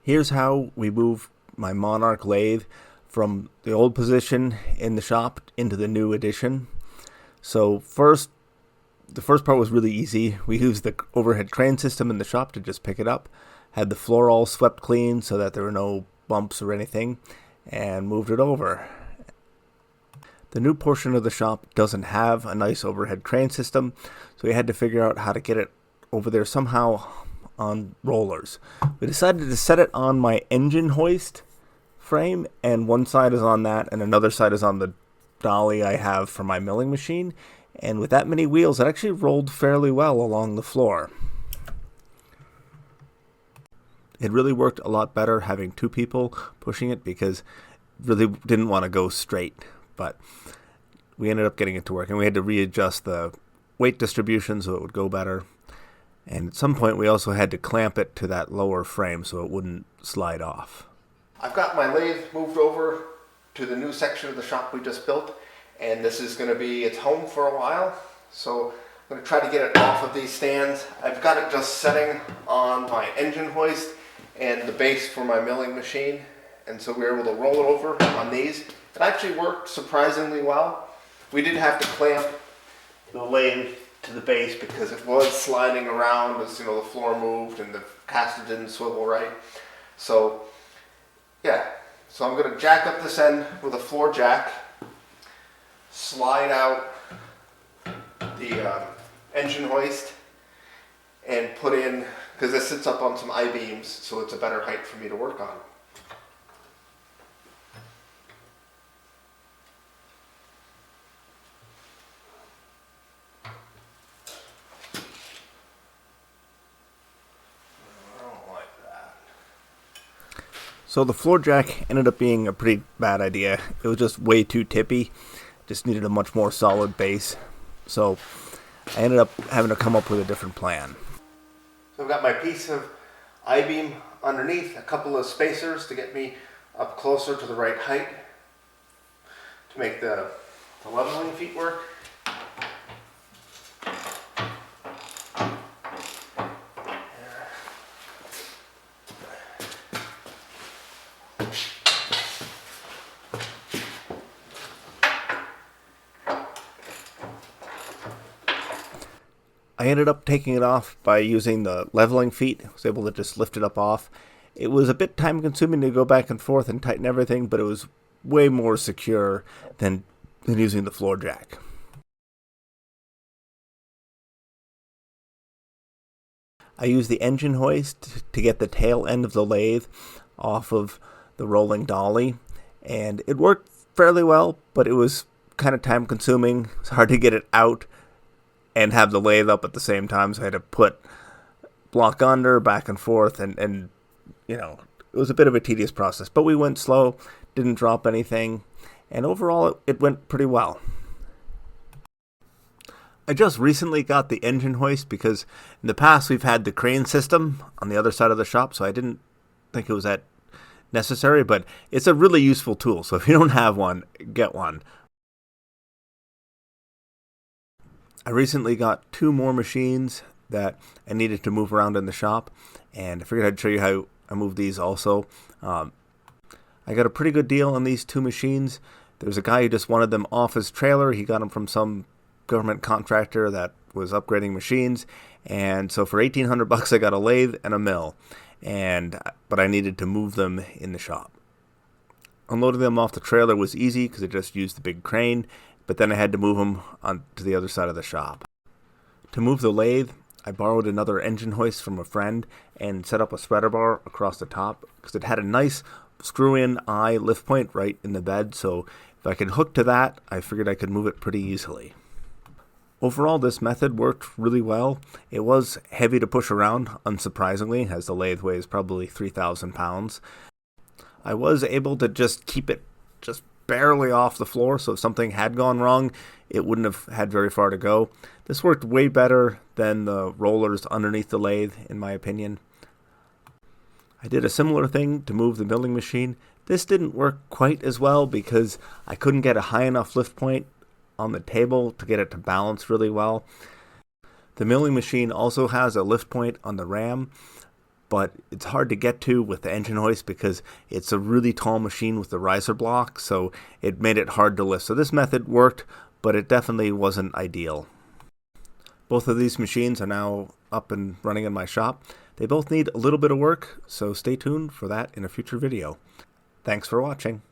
Here's how we move my Monarch lathe from the old position in the shop into the new edition. So the first part was really easy. We used the overhead crane system in the shop to just pick it up, had the floor all swept clean so that there were no bumps or anything, and moved it over. The new portion of the shop doesn't have a nice overhead crane system, so we had to figure out how to get it over there somehow on rollers. We decided to set it on my engine hoist frame, and one side is on that and another side is on the dolly I have for my milling machine. And with that many wheels, it actually rolled fairly well along the floor. It really worked a lot better having two people pushing it because really didn't want to go straight, but we ended up getting it to work, and we had to readjust the weight distribution so it would go better. And at some point we also had to clamp it to that lower frame so it wouldn't slide off. I've got my lathe moved over to the new section of the shop we just built, and this is going to be its home for a while. So I'm going to try to get it off of these stands. I've got it just setting on my engine hoist and the base for my milling machine, and so we were able to roll it over on these. It actually worked surprisingly well. We did have to clamp the lathe to the base because it was sliding around as the floor moved and the caster didn't swivel right. So yeah, so I'm going to jack up this end with a floor jack, slide out the engine hoist, and put in, because this sits up on some I-beams, so it's a better height for me to work on. So the floor jack ended up being a pretty bad idea. It was just way too tippy. Just needed a much more solid base. So I ended up having to come up with a different plan. So I've got my piece of I-beam underneath, a couple of spacers to get me up closer to the right height to make the leveling feet work. I ended up taking it off by using the leveling feet. I was able to just lift it up off. It was a bit time consuming to go back and forth and tighten everything, but it was way more secure than using the floor jack. I used the engine hoist to get the tail end of the lathe off of the rolling dolly, and it worked fairly well, but it was kind of time consuming. It's hard to get it out and have the lathe up at the same time, so I had to put block under, back and forth, and it was a bit of a tedious process. But we went slow, didn't drop anything, and overall it went pretty well. I just recently got the engine hoist because in the past we've had the crane system on the other side of the shop, so I didn't think it was that necessary, but it's a really useful tool, so if you don't have one, get one. I recently got two more machines that I needed to move around in the shop, and I figured I'd show you how I move these also. I got a pretty good deal on these two machines. There's a guy who just wanted them off his trailer. He got them from some government contractor that was upgrading machines, and so for $1,800 I got a lathe and a mill, but I needed to move them in the shop. Unloading them off the trailer was easy because it just used the big crane, but then I had to move them on to the other side of the shop. To move the lathe, I borrowed another engine hoist from a friend and set up a spreader bar across the top because it had a nice screw-in eye lift point right in the bed, so if I could hook to that, I figured I could move it pretty easily. Overall, this method worked really well. It was heavy to push around, unsurprisingly, as the lathe weighs probably 3,000 pounds. I was able to just keep it just barely off the floor, so if something had gone wrong, it wouldn't have had very far to go. This worked way better than the rollers underneath the lathe, in my opinion. I did a similar thing to move the milling machine. This didn't work quite as well because I couldn't get a high enough lift point on the table to get it to balance really well. The milling machine also has a lift point on the ram, but it's hard to get to with the engine hoist because it's a really tall machine with the riser block, so it made it hard to lift. So this method worked, but it definitely wasn't ideal. Both of these machines are now up and running in my shop. They both need a little bit of work, so stay tuned for that in a future video. Thanks for watching.